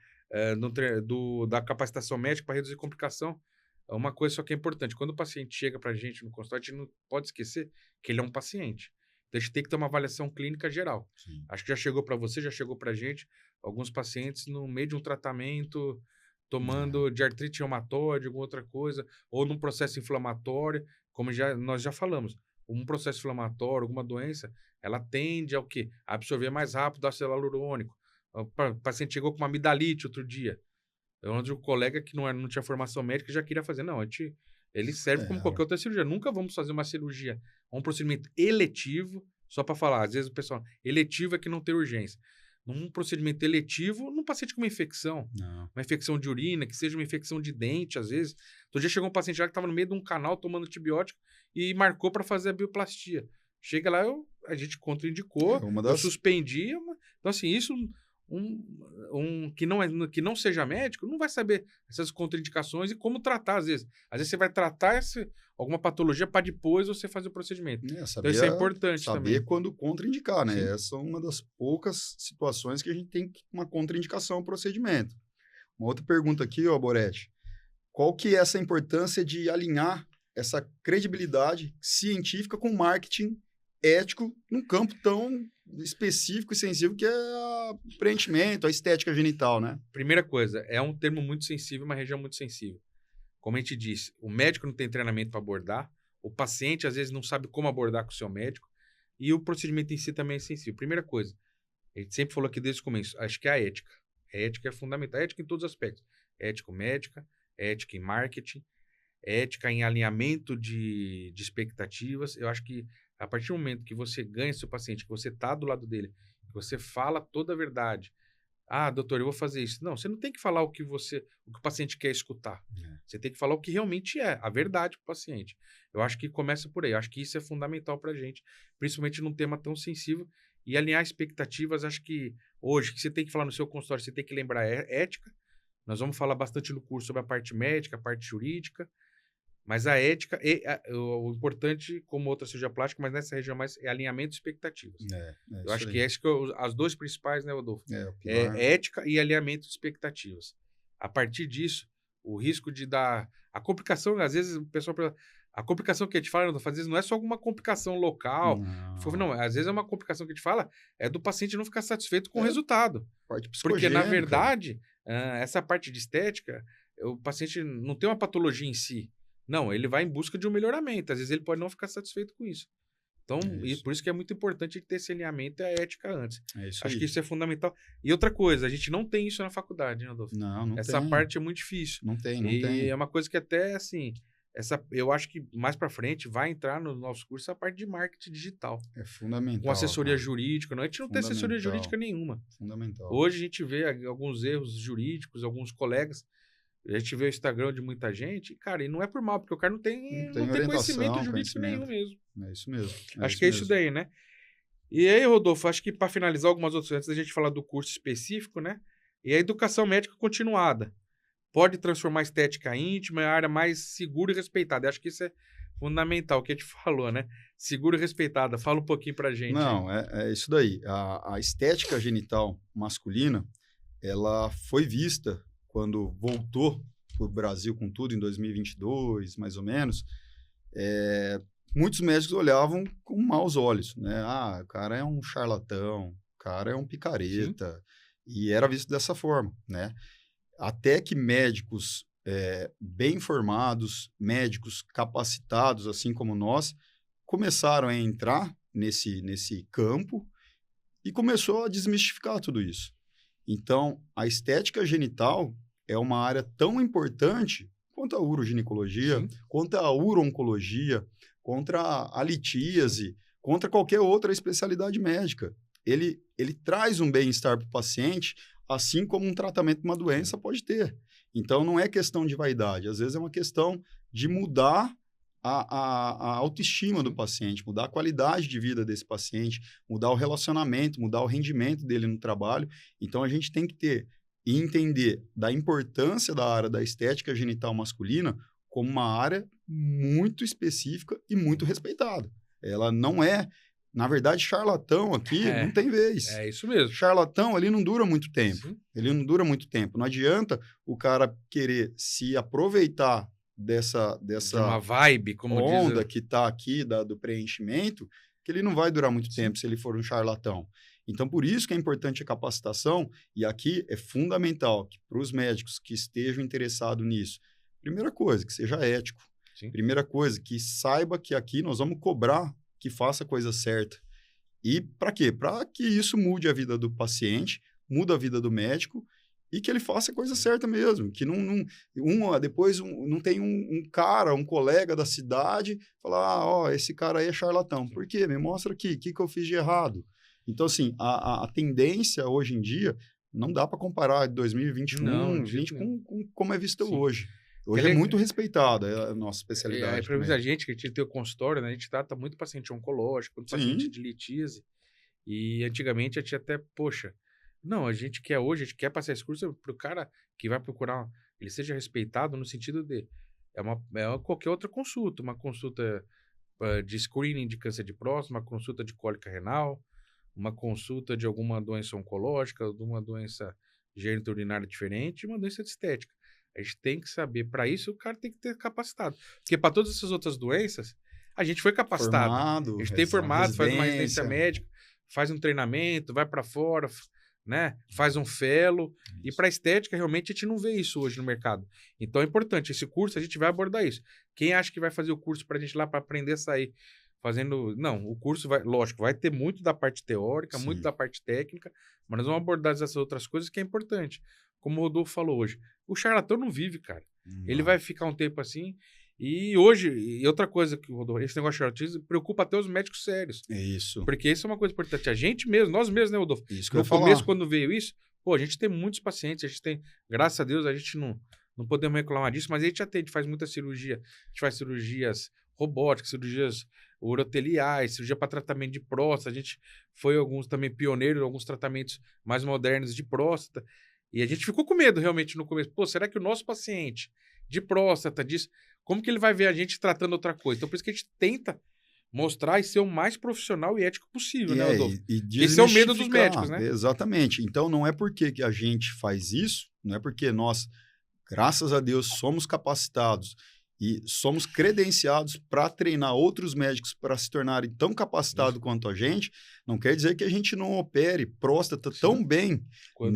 capacitação médica para reduzir complicação. Uma coisa só que é importante, quando o paciente chega para a gente no consultório, a gente não pode esquecer que ele é um paciente. Então, a gente tem que ter uma avaliação clínica geral. Sim. Acho que já chegou para você, já chegou para a gente, alguns pacientes no meio de um tratamento, tomando de artrite reumatoide, alguma outra coisa, ou num processo inflamatório, como nós já falamos. Um processo inflamatório, alguma doença, ela tende ao quê? A absorver mais rápido ácido hialurônico. O paciente chegou com uma amidalite outro dia. Onde o colega que não tinha formação médica já queria fazer. Não, ele serve como qualquer outra cirurgia. Nunca vamos fazer uma cirurgia, um procedimento eletivo, só para falar. Às vezes o pessoal, eletivo é que não tem urgência. Num procedimento eletivo, num paciente com uma infecção. Não. Uma infecção de urina, que seja uma infecção de dente, às vezes. Outro dia chegou um paciente já que estava no meio de um canal tomando antibiótico e marcou para fazer a bioplastia. Chega lá, a gente contraindicou, eu suspendi. Então, assim, isso... que não seja médico não vai saber essas contraindicações e como tratar, às vezes. Às vezes você vai tratar alguma patologia para depois você fazer o procedimento. Então isso é importante também. Saber quando contraindicar, né? Sim. Essa é uma das poucas situações que a gente tem uma contraindicação ao procedimento. Uma outra pergunta aqui, Boretti. Qual que é essa importância de alinhar essa credibilidade científica com marketing ético num campo tão específico e sensível que é o preenchimento, a estética genital, né? Primeira coisa, é um termo muito sensível, uma região muito sensível. Como a gente disse, o médico não tem treinamento para abordar, o paciente às vezes não sabe como abordar com o seu médico e o procedimento em si também é sensível. Primeira coisa, a gente sempre falou aqui desde o começo, acho que é a ética. A ética é fundamental, a ética em todos os aspectos. Ético-médica, ética em marketing, ética em alinhamento de expectativas. Eu acho que a partir do momento que você ganha seu paciente, que você está do lado dele, que você fala toda a verdade. Ah, doutor, eu vou fazer isso. Não, você não tem que falar o que o paciente quer escutar. Você tem que falar o que realmente é, a verdade para o paciente. Eu acho que começa por aí. Eu acho que isso é fundamental para a gente, principalmente num tema tão sensível. E alinhar expectativas, acho que hoje, que você tem que falar no seu consultório, você tem que lembrar ética. Nós vamos falar bastante no curso sobre a parte médica, a parte jurídica. Mas a ética, o importante, como outra cirurgia plástica, mas nessa região mais, é alinhamento de expectativas. Eu acho que essas as duas principais, né, Rodolfo? É ética e alinhamento de expectativas. A partir disso, o risco de dar... A complicação, às vezes, o pessoal... A complicação que a gente fala, às vezes, não é só alguma complicação local. Não, às vezes é uma complicação que a gente fala, é do paciente não ficar satisfeito com o resultado. Porque, na verdade, essa parte de estética, o paciente não tem uma patologia em si. Não, ele vai em busca de um melhoramento. Às vezes ele pode não ficar satisfeito com isso. Então, por isso que é muito importante ter esse alinhamento e a ética antes. Acho que isso é fundamental. E outra coisa, a gente não tem isso na faculdade, né, Adolfo? Não tem. Essa parte é muito difícil. Não tem. E é uma coisa que até, assim, eu acho que mais para frente vai entrar no nosso curso a parte de marketing digital. É fundamental. Com assessoria jurídica. Não, a gente não tem assessoria jurídica nenhuma. Fundamental. Hoje a gente vê alguns erros jurídicos, alguns colegas. A gente vê o Instagram de muita gente, cara, e não é por mal, porque o cara não tem conhecimento jurídico nenhum mesmo. É isso mesmo. Acho que é isso daí, né? E aí, Rodolfo, acho que para finalizar algumas outras, antes da gente falar do curso específico, né? E a educação médica continuada. Pode transformar a estética íntima em a área mais segura e respeitada. Acho que isso é fundamental, o que a gente falou, né? Segura e respeitada. Fala um pouquinho pra gente. Não, é isso daí. A estética genital masculina, ela foi vista quando voltou para o Brasil com tudo, em 2022, mais ou menos, muitos médicos olhavam com maus olhos, né? Ah, o cara é um charlatão, o cara é um picareta, sim, e era visto dessa forma, né? Até que médicos bem formados, médicos capacitados, assim como nós, começaram a entrar nesse campo e começou a desmistificar tudo isso. Então, a estética genital é uma área tão importante quanto a uroginecologia, sim, quanto a urooncologia, contra a litíase, contra qualquer outra especialidade médica. Ele traz um bem-estar para o paciente, assim como um tratamento de uma doença pode ter. Então, não é questão de vaidade. Às vezes é uma questão de mudar a autoestima do paciente, mudar a qualidade de vida desse paciente, mudar o relacionamento, mudar o rendimento dele no trabalho. Então, a gente tem que ter e entender da importância da área da estética genital masculina como uma área muito específica e muito respeitada. Ela não é, na verdade, charlatão aqui não tem vez. É isso mesmo. Charlatão ali não dura muito tempo. Sim. Ele não dura muito tempo. Não adianta o cara querer se aproveitar dessa De uma vibe, como onda diz. que está aqui do preenchimento, que ele não vai durar muito Sim. tempo se ele for um charlatão. Então, por isso que é importante a capacitação, e aqui é fundamental que para os médicos que estejam interessados nisso, primeira coisa, que seja ético. Sim. Primeira coisa, que saiba que aqui nós vamos cobrar que faça a coisa certa. E para quê? Para que isso mude a vida do paciente, muda a vida do médico e que ele faça a coisa certa mesmo. Que depois não tem um cara, um colega da cidade, falar, esse cara aí é charlatão. Por quê? Me mostra aqui, o que eu fiz de errado? Então, assim, a tendência hoje em dia, não dá para comparar 2021, 2020 com como é vista hoje. Hoje é muito respeitada a nossa especialidade. Para muita gente que a gente tem o consultório, né, a gente trata muito paciente oncológico, muito paciente de litíase. E antigamente a gente até, a gente quer passar esse curso para o cara que vai procurar, ele seja respeitado no sentido de, qualquer outra consulta, uma consulta de screening de câncer de próstata, uma consulta de cólica renal, uma consulta de alguma doença oncológica, de uma doença geniturinária diferente e uma doença de estética. A gente tem que saber, para isso o cara tem que ter capacitado. Porque para todas essas outras doenças, a gente foi capacitado. A gente tem formado, faz uma residência médica, faz um treinamento, vai para fora, né? Faz um fellow. E para estética, realmente, a gente não vê isso hoje no mercado. Então, é importante. Esse curso, a gente vai abordar isso. Quem acha que vai fazer o curso para a gente lá, para aprender a sair fazendo... Não, o curso vai ter muito da parte teórica, muito da parte técnica, mas nós vamos abordar essas outras coisas que é importante. Como o Rodolfo falou hoje, o charlatão não vive, cara. Ele vai ficar um tempo assim. E hoje, e outra coisa que o Rodolfo, esse negócio de charlatismo preocupa até os médicos sérios. É isso. Porque isso é uma coisa importante. A gente mesmo, nós mesmos, né, Rodolfo? Isso que no começo, quando veio isso, a gente tem muitos pacientes, a gente tem, graças a Deus, a gente não podemos reclamar disso, mas a gente atende, faz muita cirurgia. A gente faz cirurgias robóticas, cirurgias uroteliais, cirurgia para tratamento de próstata. A gente foi também pioneiro em alguns tratamentos mais modernos de próstata. E a gente ficou com medo realmente no começo. Será que o nosso paciente de próstata, como que ele vai ver a gente tratando outra coisa? Então, por isso que a gente tenta mostrar e ser o mais profissional e ético possível, né, Rodolfo? Esse é o medo dos médicos, né? Exatamente. Então, não é porque que a gente faz isso, não é porque nós, graças a Deus, somos capacitados e somos credenciados para treinar outros médicos para se tornarem tão capacitados quanto a gente, não quer dizer que a gente não opere próstata tão bem,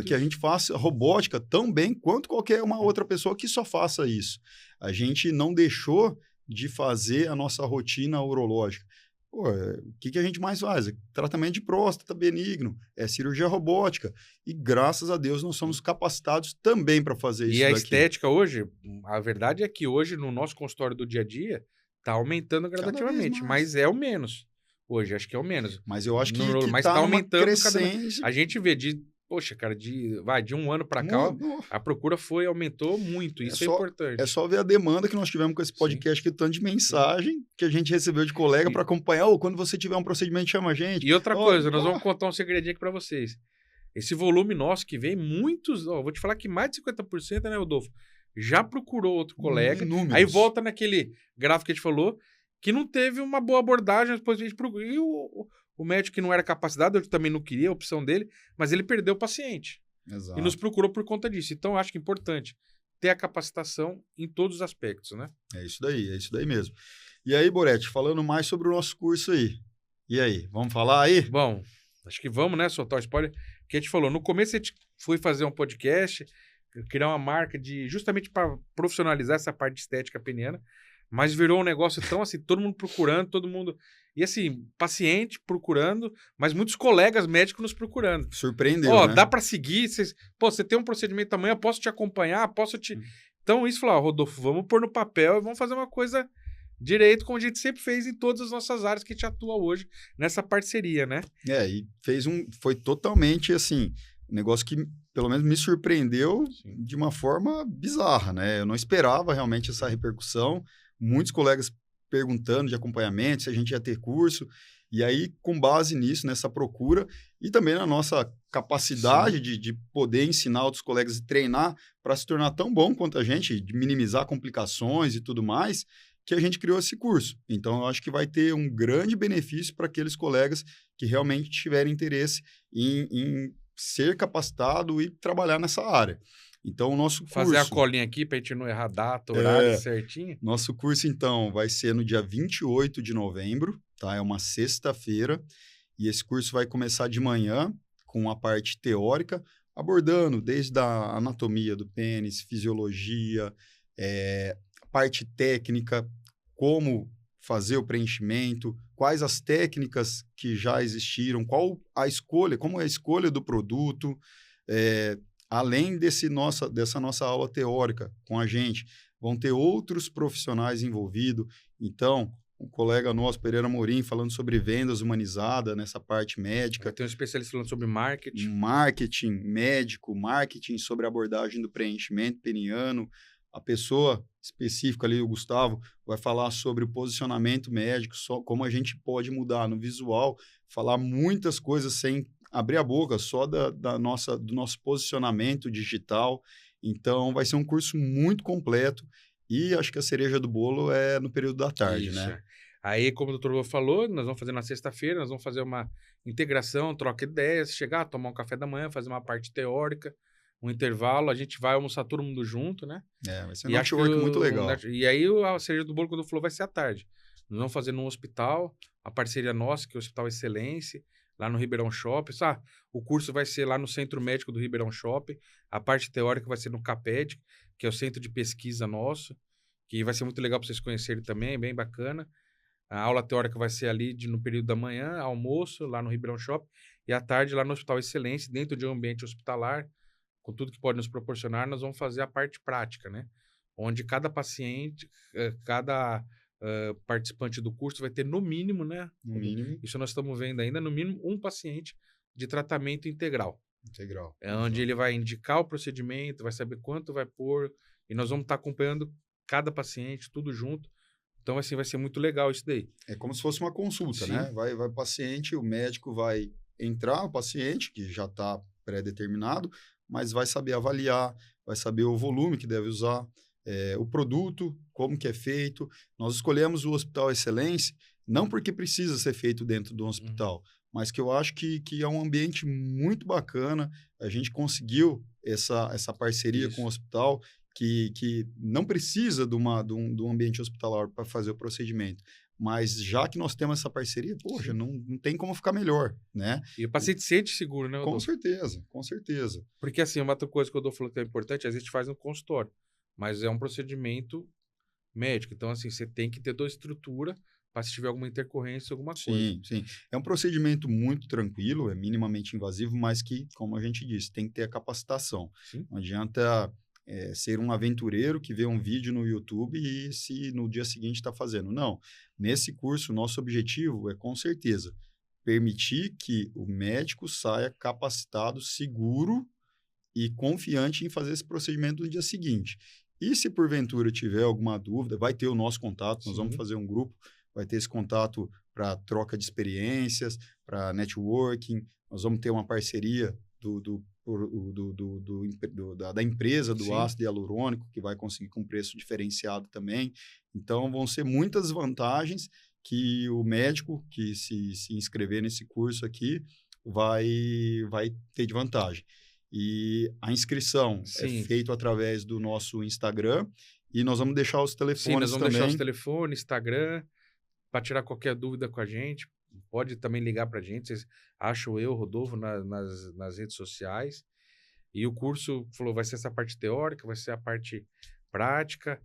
que a gente faça robótica tão bem quanto qualquer uma outra pessoa que só faça isso. A gente não deixou de fazer a nossa rotina urológica. O que a gente mais faz? Tratamento de próstata benigno, cirurgia robótica. E graças a Deus nós somos capacitados também para fazer isso. E a estética hoje, a verdade é que hoje no nosso consultório do dia a dia está aumentando gradativamente, mas é o menos. Hoje, acho que é o menos. Mas eu acho que mas está aumentando crescente. A gente vê de um ano para cá, a procura aumentou muito. Isso é importante. É só ver a demanda que nós tivemos com esse podcast, que tanto de mensagem que a gente recebeu de colega para acompanhar. Quando você tiver um procedimento, chama a gente. E outra coisa, nós vamos contar um segredinho aqui para vocês. Esse volume nosso que vem, muitos, vou te falar que mais de 50%, né, Rodolfo? Já procurou outro colega. Aí volta naquele gráfico que a gente falou, que não teve uma boa abordagem, depois a gente procurou. E o médico que não era capacitado, eu também não queria a opção dele, mas ele perdeu o paciente. Exato. E nos procurou por conta disso. Então, eu acho que é importante ter a capacitação em todos os aspectos, né? É isso daí mesmo. E aí, Boretti, falando mais sobre o nosso curso aí. E aí, vamos falar aí? Bom, acho que vamos, né, soltar o spoiler. Que a gente falou, no começo a gente foi fazer um podcast, criar uma marca justamente para profissionalizar essa parte de estética peniana, mas virou um negócio tão assim, todo mundo procurando, todo mundo... E assim, paciente procurando, mas muitos colegas médicos nos procurando. Surpreendeu, né? Dá para seguir, você tem um procedimento amanhã, posso te acompanhar, posso te... Então, isso, falar, Rodolfo, vamos pôr no papel e vamos fazer uma coisa direito, como a gente sempre fez em todas as nossas áreas que a gente atua hoje, nessa parceria, né? E foi totalmente, assim, um negócio que, pelo menos, me surpreendeu de uma forma bizarra, né? Eu não esperava realmente essa repercussão. Muitos colegas perguntando de acompanhamento, se a gente ia ter curso, e aí, com base nisso, nessa procura, e também na nossa capacidade de poder ensinar outros colegas e treinar para se tornar tão bom quanto a gente, de minimizar complicações e tudo mais, que a gente criou esse curso. Então, eu acho que vai ter um grande benefício para aqueles colegas que realmente tiverem interesse em ser capacitado e trabalhar nessa área. Então, o nosso curso... Fazer a colinha aqui para a gente não errar data, horário certinho. Nosso curso, então, vai ser no dia 28 de novembro, tá? É uma sexta-feira, e esse curso vai começar de manhã, com a parte teórica, abordando desde a anatomia do pênis, fisiologia, parte técnica, como fazer o preenchimento, quais as técnicas que já existiram, qual a escolha, como é a escolha do produto, além dessa nossa aula teórica com a gente, vão ter outros profissionais envolvidos. Então, um colega nosso, Pereira Morim, falando sobre vendas humanizadas nessa parte médica. Tem um especialista falando sobre marketing. Marketing médico, marketing sobre a abordagem do preenchimento peniano. A pessoa específica ali, o Gustavo, vai falar sobre o posicionamento médico, como a gente pode mudar no visual, falar muitas coisas sem abrir a boca, só do nosso posicionamento digital. Então, vai ser um curso muito completo e acho que a cereja do bolo é no período da tarde, né? Aí, como o doutor Lô falou, nós vamos fazer na sexta-feira, nós vamos fazer uma integração, troca ideias, chegar, tomar um café da manhã, fazer uma parte teórica, um intervalo, a gente vai almoçar todo mundo junto, né? Vai ser um network muito legal. E aí, a cereja do bolo, quando falou, vai ser à tarde. Nós vamos fazer num hospital, a parceria nossa, que é o Hospital Excelência, lá no Ribeirão Shopping. O curso vai ser lá no Centro Médico do Ribeirão Shopping. A parte teórica vai ser no CAPED, que é o centro de pesquisa nosso, que vai ser muito legal para vocês conhecerem também, bem bacana. A aula teórica vai ser ali no período da manhã, almoço, lá no Ribeirão Shopping, e à tarde lá no Hospital Excelência, dentro de um ambiente hospitalar, com tudo que pode nos proporcionar, nós vamos fazer a parte prática, né? Onde cada paciente, cada participante do curso vai ter no mínimo, né? No mínimo. Isso nós estamos vendo ainda, no mínimo um paciente de tratamento integral. Integral. É onde ele vai indicar o procedimento, vai saber quanto vai pôr, e nós vamos estar acompanhando cada paciente, tudo junto. Então, assim, vai ser muito legal isso daí. É como se fosse uma consulta, Sim. né? Vai o paciente, o médico vai entrar, o paciente, que já está pré-determinado, mas vai saber avaliar, vai saber o volume que deve usar, o produto, como que é feito. Nós escolhemos o Hospital Excelência, não porque precisa ser feito dentro do hospital, mas que eu acho que é um ambiente muito bacana. A gente conseguiu essa parceria com o hospital, que não precisa de um ambiente hospitalar para fazer o procedimento. Mas já que nós temos essa parceria, poxa, não tem como ficar melhor, né? E o paciente sente seguro, né, Com certeza, com certeza. Porque, assim, uma outra coisa que o doutor falou que é importante, às vezes a gente faz no consultório, mas é um procedimento médico. Então, assim, você tem que ter toda a estrutura para se tiver alguma intercorrência, alguma coisa. Sim. É um procedimento muito tranquilo, é minimamente invasivo, mas que, como a gente disse, tem que ter a capacitação. Sim. Não adianta ser um aventureiro que vê um vídeo no YouTube e se no dia seguinte está fazendo. Não. Nesse curso, nosso objetivo é, com certeza, permitir que o médico saia capacitado, seguro e confiante em fazer esse procedimento no dia seguinte. E se porventura tiver alguma dúvida, vai ter o nosso contato, nós vamos fazer um grupo, vai ter esse contato para troca de experiências, para networking, nós vamos ter uma parceria da empresa do ácido hialurônico, que vai conseguir com preço diferenciado também. Então, vão ser muitas vantagens que o médico que se inscrever nesse curso aqui vai ter de vantagem. E a inscrição é feita através do nosso Instagram e nós vamos deixar os telefones também. Sim, nós vamos deixar os telefones, Instagram, para tirar qualquer dúvida com a gente. Pode também ligar para a gente, vocês acham eu, Rodolfo, nas redes sociais. E o curso, falou, vai ser essa parte teórica, vai ser a parte prática.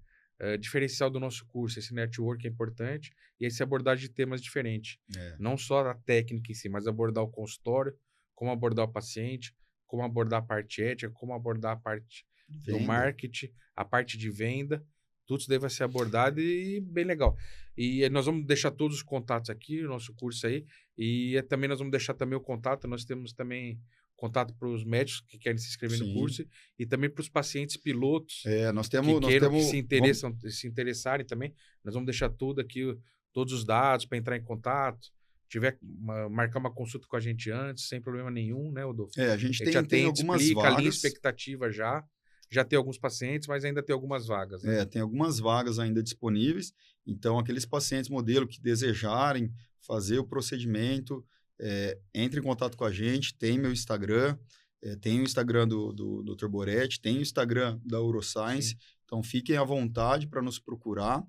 Diferencial do nosso curso, esse network é importante e essa abordagem de temas diferentes. Não só a técnica em si, mas abordar o consultório, como abordar o paciente, como abordar a parte ética, como abordar a parte do marketing, a parte de venda. Tudo isso daí vai ser abordado e bem legal. E nós vamos deixar todos os contatos aqui, o nosso curso aí. E também nós vamos deixar também o contato. Nós temos também contato para os médicos que querem se inscrever no curso e também para os pacientes pilotos que se interessarem também. Nós vamos deixar tudo aqui, todos os dados para entrar em contato, tiver marcar uma consulta com a gente antes, sem problema nenhum, né, Rodolfo? A gente já tem algumas explica, vagas. linha expectativa já tem alguns pacientes, mas ainda tem algumas vagas. Né? Tem algumas vagas ainda disponíveis. Então, aqueles pacientes modelo que desejarem fazer o procedimento, entre em contato com a gente. Tem meu Instagram, tem o Instagram do Dr. Boretti, tem o Instagram da Uroscience. Sim. Então, fiquem à vontade para nos procurar.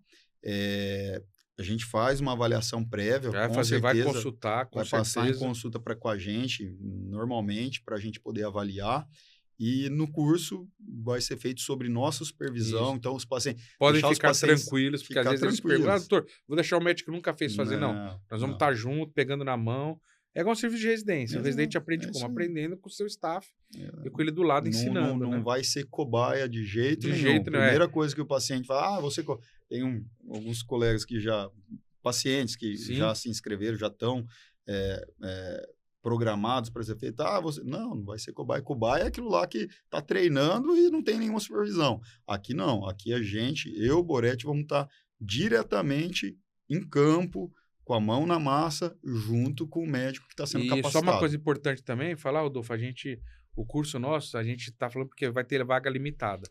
A gente faz uma avaliação prévia, com certeza. Vai consultar, com vai certeza. Passar em consulta com a gente, normalmente, para a gente poder avaliar. E no curso vai ser feito sobre nossa supervisão. Isso. Então, os pacientes... Podem ficar tranquilos, porque às vezes eles perguntam, doutor, vou deixar o médico que nunca fez fazer. Não, nós vamos estar junto, pegando na mão. É igual um serviço de residência. O residente aprende como? Aprendendo com o seu staff e com ele do lado ensinando. Não vai ser cobaia de jeito nenhum. Jeito, Primeira coisa que o paciente fala, você... Tem alguns colegas que pacientes que já se inscreveram, já estão programados para ser feito. Não vai ser cobaia. Cobaia é aquilo lá que está treinando e não tem nenhuma supervisão. Aqui não. Aqui eu, Boretti, vamos estar diretamente em campo, com a mão na massa, junto com o médico que está sendo capacitado. E só uma coisa importante também, falar, Rodolfo, o curso nosso, a gente está falando porque vai ter vaga limitada.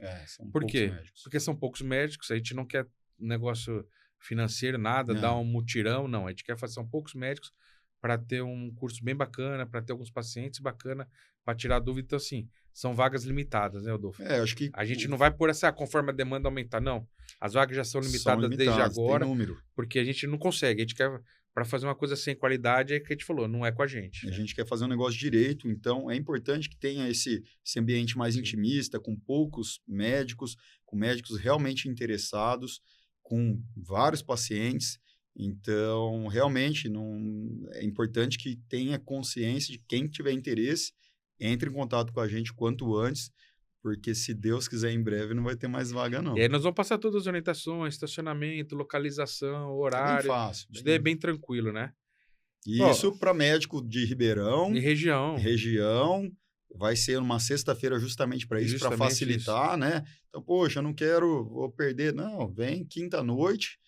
Por quê? Médicos. Porque são poucos médicos, a gente não quer negócio financeiro, nada, dar um mutirão, não. A gente quer fazer poucos médicos para ter um curso bem bacana, para ter alguns pacientes bacana, para tirar dúvida. Então, assim, são vagas limitadas, né, Rodolfo? Acho que... A gente não vai pôr conforme a demanda aumentar, não. As vagas já são limitadas desde agora, porque a gente não consegue. A gente quer, para fazer uma coisa sem qualidade, é que a gente falou, não é com a gente. A gente quer fazer um negócio direito, então é importante que tenha esse ambiente mais intimista, com poucos médicos, com médicos realmente interessados, com vários pacientes. Então, realmente, é importante que tenha consciência de quem tiver interesse, entre em contato com a gente quanto antes, porque se Deus quiser, em breve não vai ter mais vaga, não. E aí nós vamos passar todas as orientações, estacionamento, localização, horário. É bem fácil. Isso daí é bem tranquilo, né? Isso para médico de Ribeirão. E região. Vai ser uma sexta-feira justamente para isso, para facilitar, né? Então, poxa, eu não vou perder. Não, vem quinta-noite,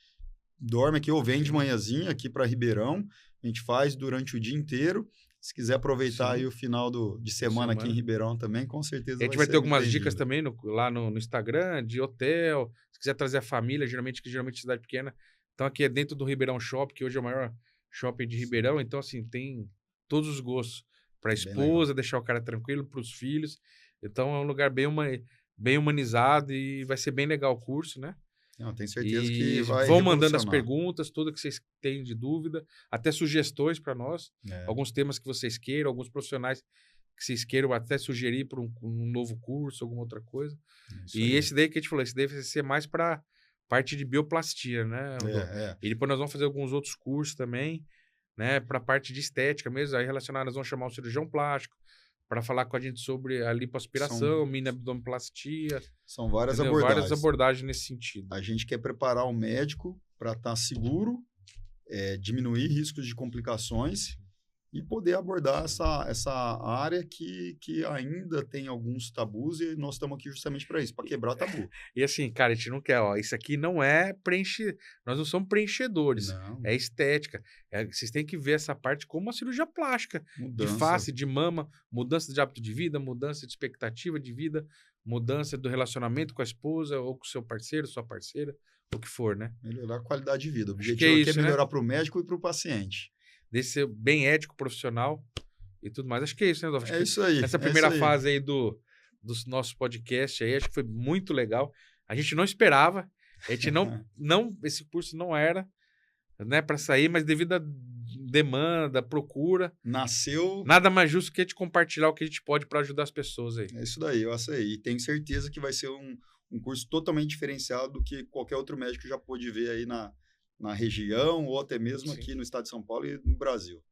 dorme aqui ou vem de manhãzinha aqui para Ribeirão. A gente faz durante o dia inteiro. Se quiser aproveitar aí o final de semana aqui em Ribeirão também, com certeza vai ser. A gente vai ter algumas dicas também lá no Instagram, de hotel. Se quiser trazer a família, geralmente cidade pequena. Então, aqui é dentro do Ribeirão Shopping, que hoje é o maior shopping de Ribeirão. Então, assim, tem todos os gostos. Para a esposa, deixar o cara tranquilo, para os filhos. Então, é um lugar bem humanizado e vai ser bem legal o curso, né? Não, tenho certeza que vai vão mandando as perguntas, tudo que vocês têm de dúvida, até sugestões para nós, alguns temas que vocês queiram, alguns profissionais que vocês queiram até sugerir para um novo curso, alguma outra coisa. Esse daí que a gente falou, esse daí vai ser mais para parte de bioplastia, né? E depois nós vamos fazer alguns outros cursos também, né? Para a parte de estética mesmo, aí relacionados, nós vamos chamar um cirurgião plástico, para falar com a gente sobre a lipoaspiração, mini abdominoplastia. São várias abordagens. Várias abordagens nesse sentido. A gente quer preparar o médico para estar seguro, diminuir riscos de complicações e poder abordar essa área que ainda tem alguns tabus e nós estamos aqui justamente para isso, para quebrar tabu. E assim, cara, a gente não quer, isso aqui não é nós não somos preenchedores, é estética. Vocês têm que ver essa parte como uma cirurgia plástica, de face, de mama, mudança de hábito de vida, mudança de expectativa de vida, mudança do relacionamento com a esposa ou com o seu parceiro, sua parceira, o que for, né? Melhorar a qualidade de vida. O objetivo é melhorar para o médico e para o paciente. Desse ser bem ético, profissional e tudo mais. Acho que é isso, né, Adolfo? Isso aí. Essa primeira fase aí dos nossos podcasts aí, acho que foi muito legal. A gente não esperava, a gente esse curso não era, né, para sair, mas devido à demanda, procura, nasceu. Nada mais justo que a gente compartilhar o que a gente pode para ajudar as pessoas aí. É isso daí, eu acho aí. E tenho certeza que vai ser um curso totalmente diferenciado do que qualquer outro médico já pôde ver aí na região ou até mesmo aqui no estado de São Paulo e no Brasil.